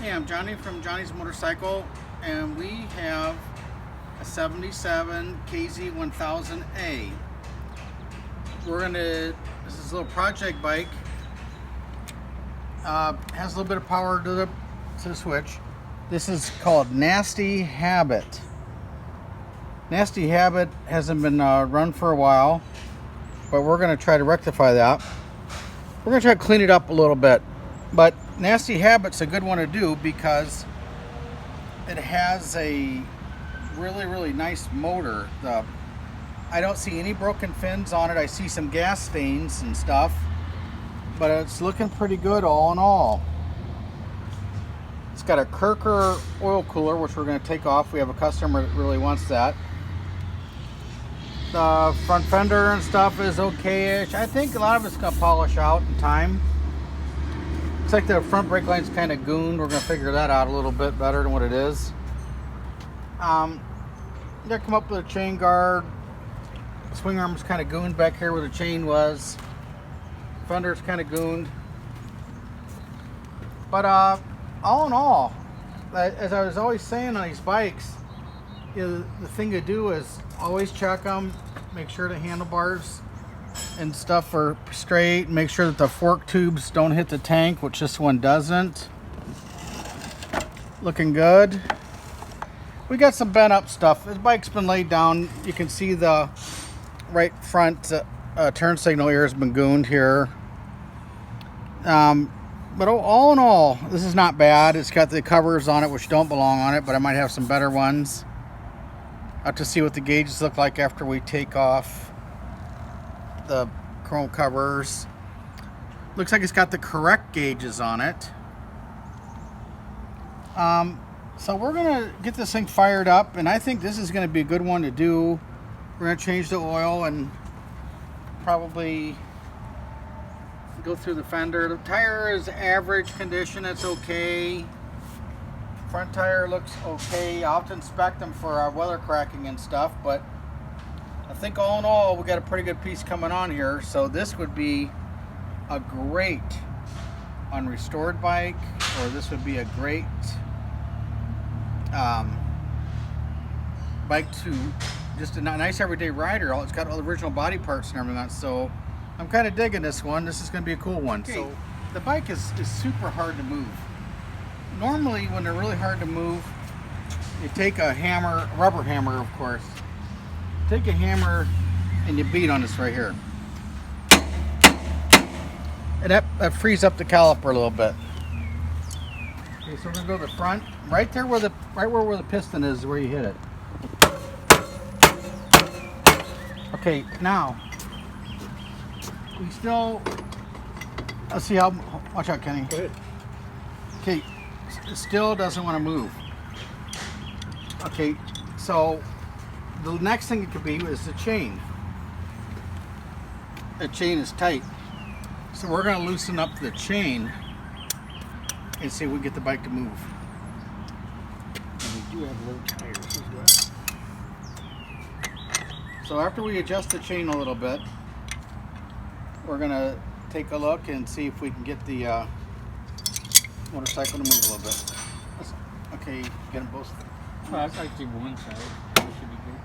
Hey, I'm Johnny from Johnny's Motorcycle, and we have a 77 KZ1000A. This is a little project bike. Has a little bit of power to the switch. This is called Nasty Habit. Nasty Habit hasn't been run for a while, but we're going to try to rectify that. We're going to try to clean it up a little bit. But Nasty Habit's a good one to do because it has a really nice motor. I don't see any broken fins on it. I see some gas stains and stuff, but it's looking pretty good all in all. It's got a Kirker oil cooler, which we're going to take off. We have a customer that really wants that. The front fender and stuff is okay-ish. I think a lot of it's going to polish out in time. Looks like the front brake line's kind of gooned. We're going to figure that out a little bit better than what it is. Gotta come up with a chain guard. The swing arm's kind of gooned back here where the chain was. Fender's kind of gooned. But all in all, as I was always saying on these bikes, the thing to do is always check them, make sure the handlebars and stuff are straight, make sure that the fork tubes don't hit the tank, which this one doesn't. Looking good. We got some bent up stuff. This bike's been laid down. You can see the right front turn signal here has been gooned here. But all in all, this is not bad. It's got the covers on it which don't belong on it, but I might have some better ones. I'll have to see what the gauges look like after we take off the chrome covers. Looks like it's got the correct gauges on it. So we're gonna get this thing fired up, and I think this is gonna be a good one to do. We're gonna change the oil and probably go through the fender. The tire is average condition, it's okay. Front tire looks okay. I'll have to inspect them for weather cracking and stuff, but I think all in all, we got a pretty good piece coming on here. So this would be a great unrestored bike, or this would be a great bike to just a nice everyday rider. It's got all the original body parts and everything. So I'm kind of digging this one. This is going to be a cool one. Okay. So the bike is super hard to move. Normally, when they're really hard to move, you take a hammer, a rubber hammer, of course. Take a hammer and you beat on this right here. And that frees up the caliper a little bit. Okay, so we're gonna go to the front, right where the piston is where you hit it. Okay, now we still. Let's see how. Watch out, Kenny. Go ahead. Okay, it still doesn't want to move. Okay, so the next thing it could be is the chain. The chain is tight, so we're going to loosen up the chain and see if we can get the bike to move. And we do have low tires as well. So after we adjust the chain a little bit, we're going to take a look and see if we can get the motorcycle to move a little bit. Okay, get them both. Well, I see one side. That should be good.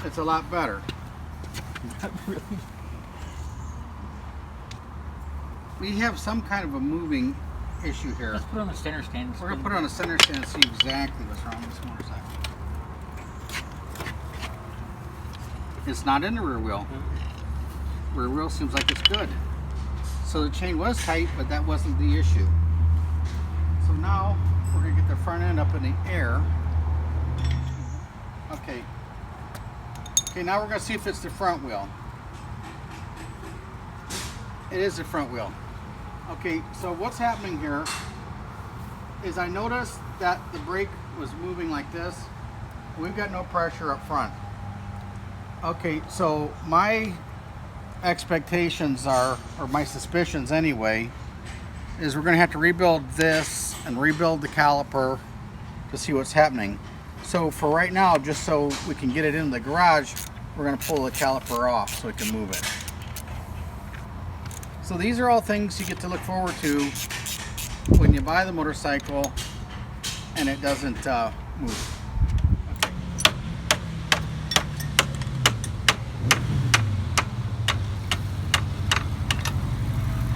It's a lot better. Not really. We have some kind of a moving issue here. Let's put it on the center stand. We're going to put it on a center stand and see exactly what's wrong with this motorcycle. It's not in the rear wheel. Rear wheel seems like it's good. So the chain was tight, but that wasn't the issue. So now we're going to get the front end up in the air. Okay. Okay, now we're going to see if it's the front wheel. It is the front wheel. Okay, so what's happening here is I noticed that the brake was moving like this. We've got no pressure up front. Okay, so my expectations are, or my suspicions anyway, is we're going to have to rebuild this and rebuild the caliper to see what's happening. So for right now, just so we can get it in the garage, we're going to pull the caliper off so we can move it. So these are all things you get to look forward to when you buy the motorcycle and it doesn't move.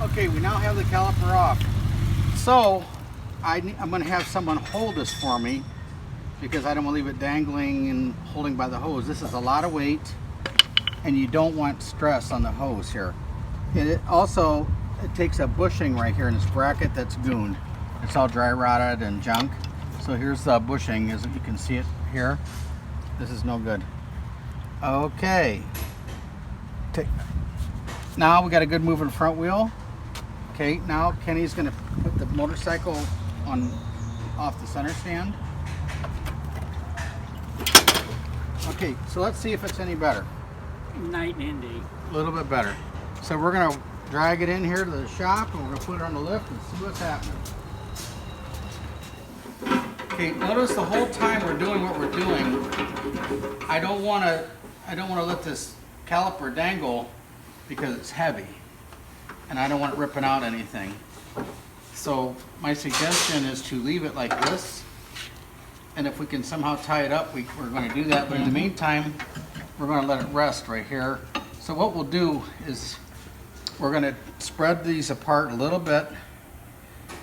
Okay, we now have the caliper off. So I'm going to have someone hold this for me because I don't want to leave it dangling and holding by the hose. This is a lot of weight and you don't want stress on the hose here. It also, it takes a bushing right here in this bracket that's gooned. It's all dry rotted and junk. So here's the bushing, as you can see it here. This is no good. Okay. Now we got a good moving front wheel. Okay, now Kenny's gonna put the motorcycle off the center stand. Okay, so let's see if it's any better. Night and day. A little bit better. So we're gonna drag it in here to the shop and we're gonna put it on the lift and see what's happening. Okay, notice the whole time we're doing what we're doing, I don't wanna let this caliper dangle because it's heavy. And I don't want it ripping out anything. So my suggestion is to leave it like this. And if we can somehow tie it up, we're going to do that. But in the meantime, we're going to let it rest right here. So what we'll do is we're going to spread these apart a little bit.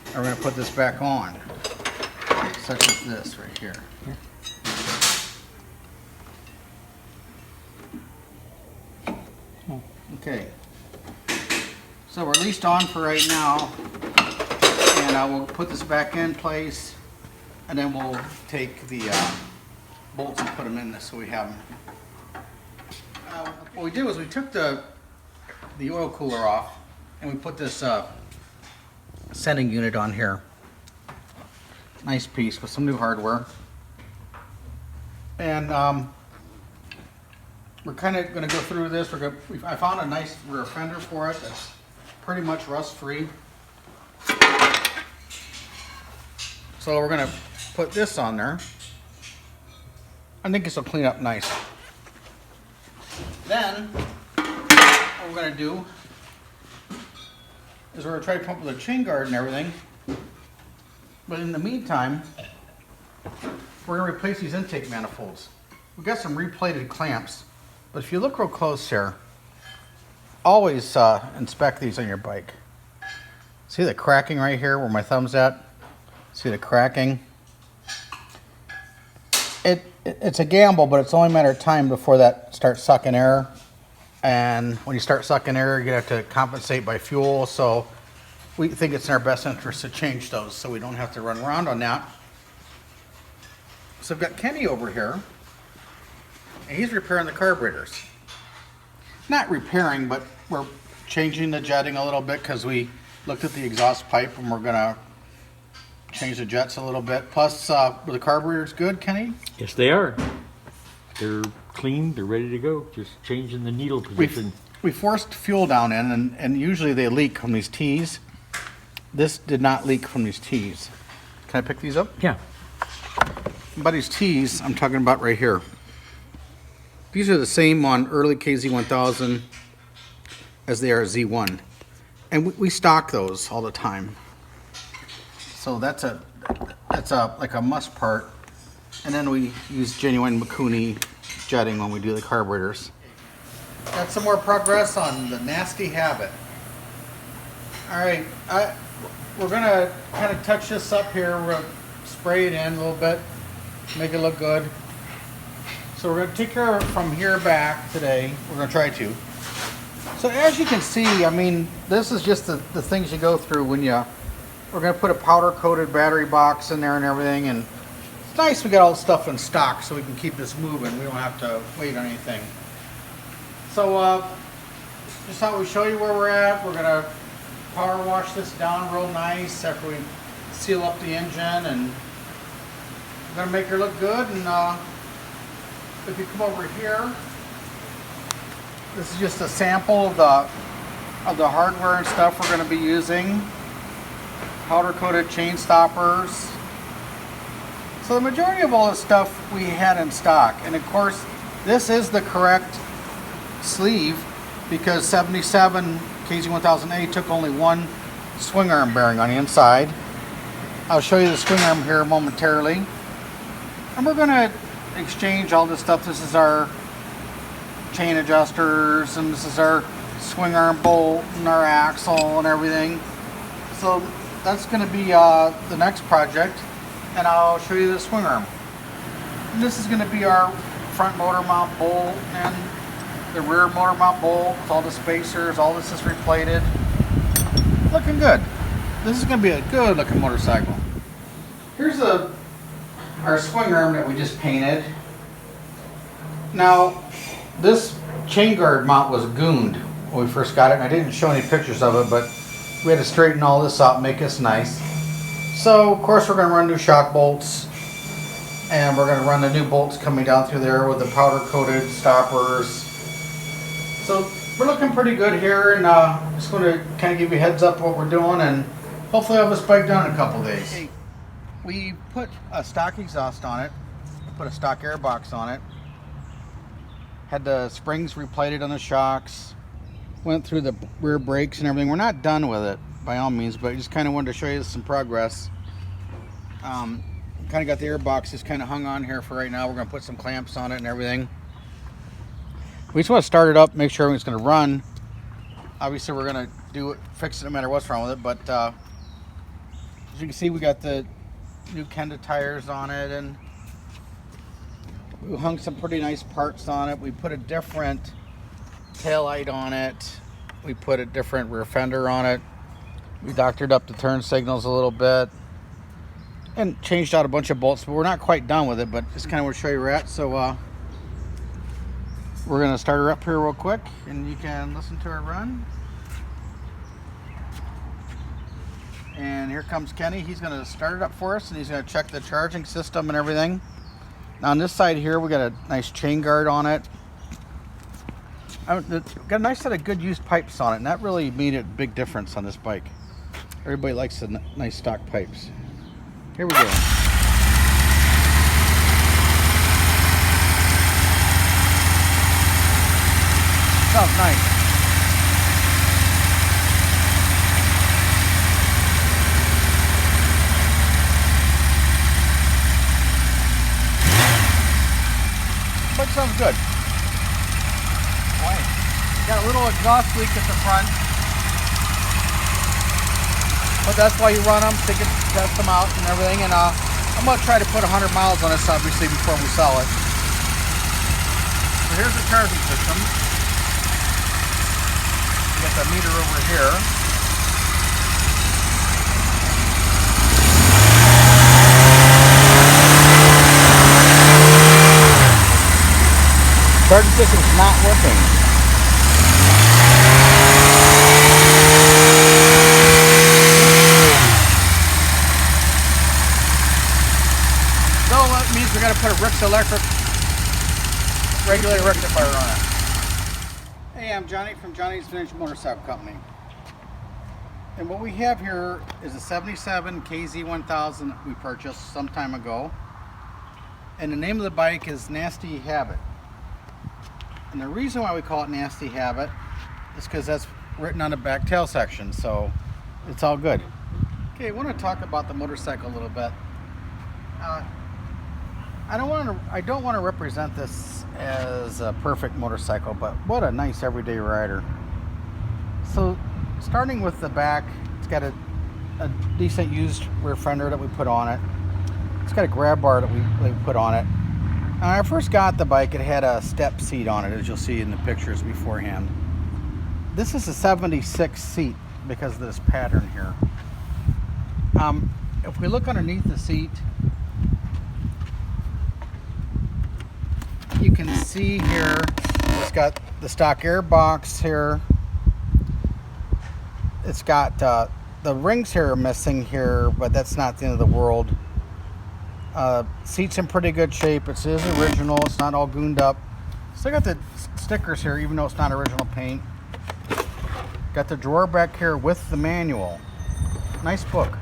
And we're going to put this back on, such as this right here. Okay. So we're at least on for right now, and I will put this back in place, and then we'll take the bolts and put them in this so we have them. What we did was we took the oil cooler off, and we put this sending unit on here. Nice piece with some new hardware. And we're kind of going to go through this. I found a nice rear fender for it that's pretty much rust free. So we're going to put this on there. I think this will clean up nice. Then what we're going to do is we're going to try to pump with a chain guard and everything. But in the meantime, we're going to replace these intake manifolds. We've got some replated clamps, but if you look real close here, always inspect these on your bike. See the cracking right here where my thumb's at? See the cracking? It's a gamble, but it's only a matter of time before that starts sucking air. And when you start sucking air, you have to compensate by fuel. So we think it's in our best interest to change those so we don't have to run around on that. So I've got Kenny over here, and he's repairing the carburetors. Not repairing, but we're changing the jetting a little bit because we looked at the exhaust pipe and we're gonna change the jets a little bit. Plus, were the carburetors good, Kenny? Yes, they are. They're clean, they're ready to go. Just changing the needle position. We forced fuel down in, and usually they leak from these T's. This did not leak from these T's. Can I pick these up? Yeah. By these T's, I'm talking about right here. These are the same on early KZ1000 as they are Z1. And we stock those all the time. So that's like a must part. And then we use genuine Mikuni jetting when we do the carburetors. Got some more progress on the Nasty Habit. All right, we're gonna kind of touch this up here. We're gonna spray it in a little bit, make it look good. So we're gonna take care of it from here back today. We're gonna try to. So as you can see, I mean, this is just the things you go through when we're gonna put a powder coated battery box in there and everything, and it's nice we got all the stuff in stock so we can keep this moving. We don't have to wait on anything. So just thought we'd show you where we're at. We're gonna power wash this down real nice after we seal up the engine, and we're gonna make her look good. And if you come over here, this is just a sample of the hardware and stuff we're going to be using. Powder coated chain stoppers. So the majority of all this stuff we had in stock, and of course this is the correct sleeve because 77 KZ1000A took only one swing arm bearing on the inside. I'll show you the swing arm here momentarily. And we're going to exchange all this stuff. This is our chain adjusters, and this is our swing arm bolt and our axle and everything. So that's going to be the next project, and I'll show you the swing arm. And this is going to be our front motor mount bolt and the rear motor mount bolt with all the spacers. All this is replated. Looking good. This is going to be a good looking motorcycle. Here's our swing arm that we just painted. Now, this chain guard mount was gooned when we first got it, and I didn't show any pictures of it, but we had to straighten all this out, make this nice. So, of course, we're going to run new shock bolts, and we're going to run the new bolts coming down through there with the powder coated stoppers. So we're looking pretty good here, and just going to kind of give you a heads up what we're doing, and hopefully I'll have this bike done in a couple days. Okay. We put a stock exhaust on it, put a stock air box on it, had the springs replated on the shocks, went through the rear brakes and everything. We're not done with it by all means, but I just kind of wanted to show you some progress. Kind of got the air box just kind of hung on here for right now. We're going to put some clamps on it and everything. We just want to start it up, make sure everything's going to run. Obviously we're going to do it, fix it no matter what's wrong with it, but as you can see, we got the new Kenda tires on it, and we hung some pretty nice parts on it. We put a different tail light on it. We put a different rear fender on it. We doctored up the turn signals a little bit and changed out a bunch of bolts, but we're not quite done with it, but just kind of want to show you where we're at. So we're going to start her up here real quick, and you can listen to her run. And here comes Kenny. He's going to start it up for us, and he's going to check the charging system and everything. Now on this side here, we got a nice chain guard on it. It's got a nice set of good used pipes on it, and that really made a big difference on this bike. Everybody likes the nice stock pipes. Here we go. Sounds nice. But sounds good. Boy, got a little exhaust leak at the front, but that's why you run them, so you can test them out and everything. And I'm gonna try to put 100 miles on this obviously before we sell it. So here's the charging system. You got the meter over here. Charging system's not working. So that means we got to put a Rick's electric regulator rectifier on it. Hey, I'm Johnny from Johnny's Vintage Motorcycle Company. And what we have here is a 77 KZ1000 that we purchased some time ago. And the name of the bike is Nasty Habit. And the reason why we call it Nasty Habit is because that's written on the back tail section, so it's all good. Okay, I want to talk about the motorcycle a little bit. I don't want to represent this as a perfect motorcycle, but what a nice everyday rider. So starting with the back, it's got a decent used rear fender that we put on it. It's got a grab bar that we put on it. When I first got the bike, it had a step seat on it, as you'll see in the pictures beforehand. This is a 76 seat because of this pattern here. If we look underneath the seat, you can see here it's got the stock air box here. It's got the rings here are missing here, but that's not the end of the world. Seat's in pretty good shape. It is original. It's not all gooned up. Still got the stickers here, even though it's not original paint. Got the drawer back here with the manual. Nice book.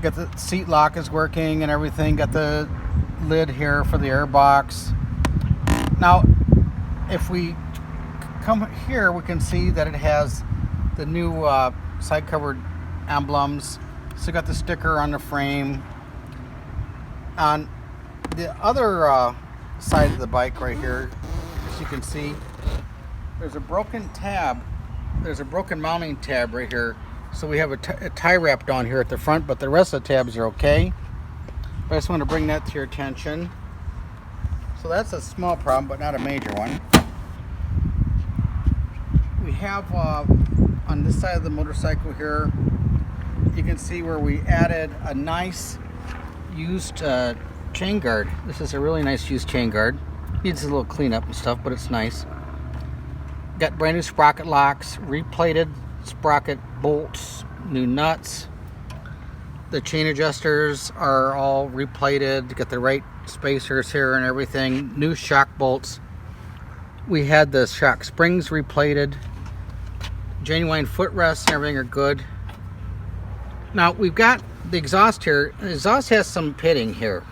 Got the seat lock is working and everything. Got the lid here for the air box. Now, if we come here, we can see that it has the new side covered emblems. So got the sticker on the frame. On the other side of the bike right here, as you can see, there's a broken tab. There's a broken mounting tab right here. So we have a tie wrap down here at the front, but the rest of the tabs are okay. But I just want to bring that to your attention. So that's a small problem, but not a major one. We have on this side of the motorcycle here, you can see where we added a nice used chain guard. This is a really nice used chain guard. Needs a little cleanup and stuff, but it's nice. Got brand new sprocket locks, replated sprocket bolts, new nuts. The chain adjusters are all replated. Got the right spacers here and everything. New shock bolts. We had the shock springs replated. Genuine footrests and everything are good. Now we've got the exhaust here. The exhaust has some pitting here.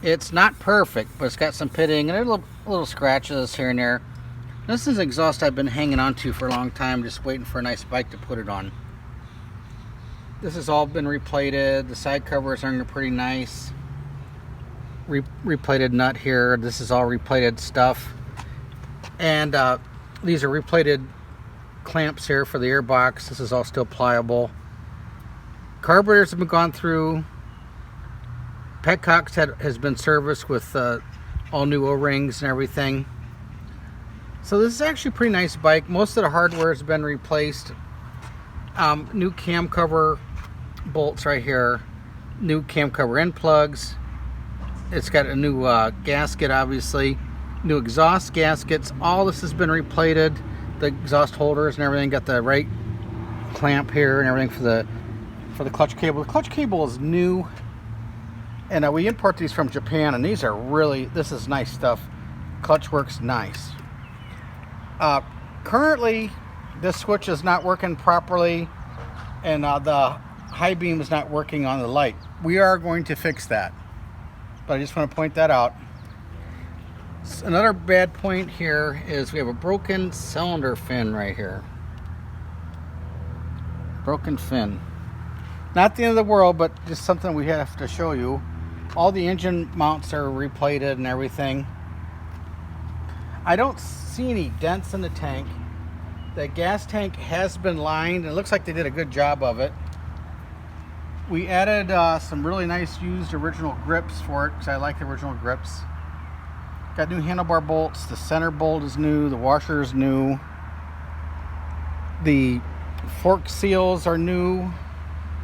It's not perfect, but it's got some pitting and little scratches here and there. This is an exhaust I've been hanging on to for a long time, just waiting for a nice bike to put it on. This has all been replated. The side covers are pretty nice. Replated nut here. This is all replated stuff. And these are replated clamps here for the airbox. This is all still pliable. Carburetors have been gone through. Petcox has been serviced with all new O-rings and everything. So this is actually a pretty nice bike. Most of the hardware has been replaced. New cam cover bolts right here. New cam cover end plugs. It's got a new gasket, obviously. New exhaust gaskets. All this has been replated. The exhaust holders and everything. Got the right clamp here and everything for the clutch cable. The clutch cable is new. And we import these from Japan, and these are really, this is nice stuff. Clutch works nice. Currently, this switch is not working properly, and the high beam is not working on the light. We are going to fix that, but I just want to point that out. Another bad point here is we have a broken cylinder fin right here. Broken fin. Not the end of the world, but just something we have to show you. All the engine mounts are replated and everything. I don't see any dents in the tank. The gas tank has been lined. It looks like they did a good job of it. We added some really nice used original grips for it because I like the original grips. Got new handlebar bolts. The center bolt is new. The washer is new. The fork seals are new.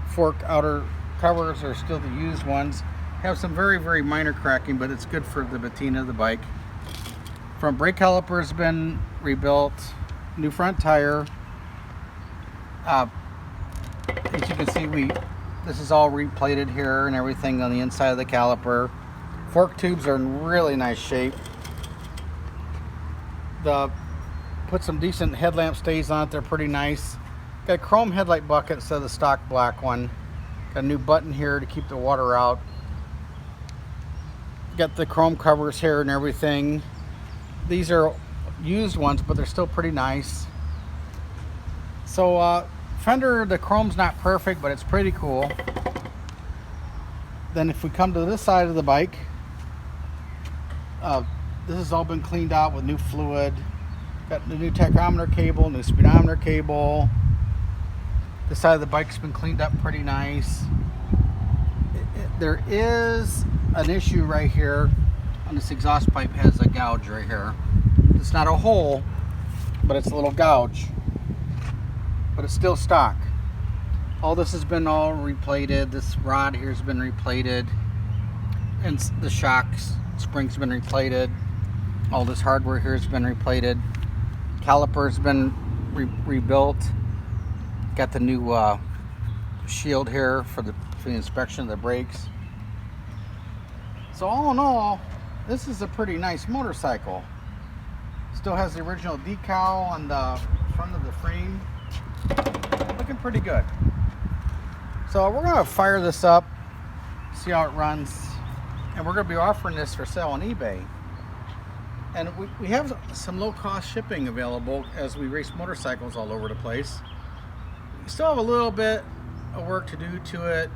Fork outer covers are still the used ones. Have some very, very minor cracking, but it's good for the patina of the bike. Front brake caliper has been rebuilt. New front tire. As you can see, this is all replated here and everything on the inside of the caliper. Fork tubes are in really nice shape. Put some decent headlamp stays on it. They're pretty nice. Got a chrome headlight bucket instead of the stock black one. Got a new button here to keep the water out. Got the chrome covers here and everything. These are used ones, but they're still pretty nice. So fender, the chrome's not perfect, but it's pretty cool. Then if we come to this side of the bike, this has all been cleaned out with new fluid. Got the new tachometer cable, new speedometer cable. This side of the bike's been cleaned up pretty nice. There is an issue right here on this exhaust pipe. Has a gouge right here. It's not a hole, but it's a little gouge. But it's still stock. All this has been all replated. This rod here has been replated, and the shocks springs have been replated. All this hardware here has been replated. Caliper's been rebuilt. Got the new shield here for the inspection of the brakes. So all in all, this is a pretty nice motorcycle. Still has the original decal on the front of the frame. Looking pretty good. So we're gonna fire this up, see how it runs, and we're gonna be offering this for sale on eBay. And we have some low-cost shipping available as we race motorcycles all over the place. We still have a little bit of work to do to it.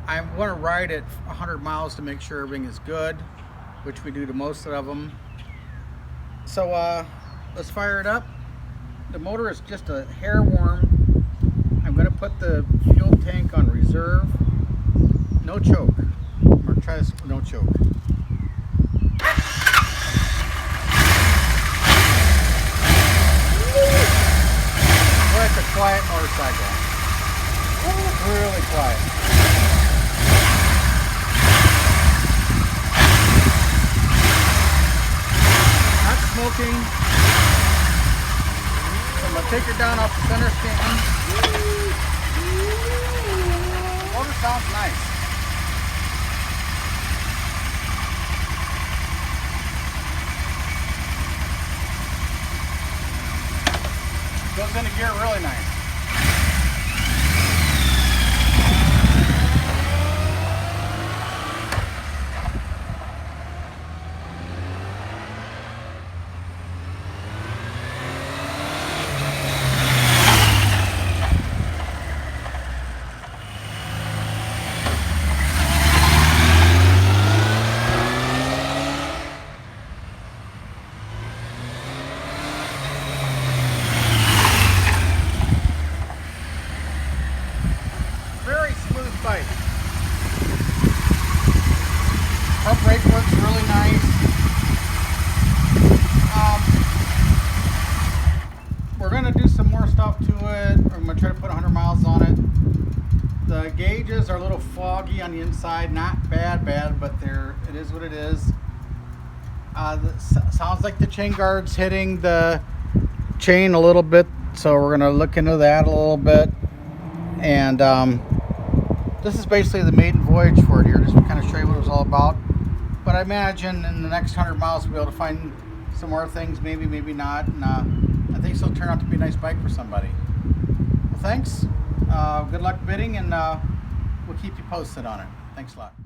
I want to ride it 100 miles to make sure everything is good, which we do to most of them. So let's fire it up. The motor is just a hair warm. I'm going to put the fuel tank on reserve. No choke. I'm going to try this with no choke. Well, it's a quiet motorcycle. Really quiet. Not smoking. So I'm going to take her down off the center stand. The motor sounds nice. Goes into gear really nice. Bike. Front brake works really nice. We're going to do some more stuff to it. I'm going to try to put 100 miles on it. The gauges are a little foggy on the inside. Not bad, but it is what it is. Sounds like the chain guard's hitting the chain a little bit, so we're going to look into that a little bit. And this is basically the maiden voyage for it here, just to kind of show you what it was all about. But I imagine in the next 100 miles we'll be able to find some more things, maybe not. And I think this will turn out to be a nice bike for somebody. Well, thanks. Good luck bidding, and we'll keep you posted on it. Thanks a lot.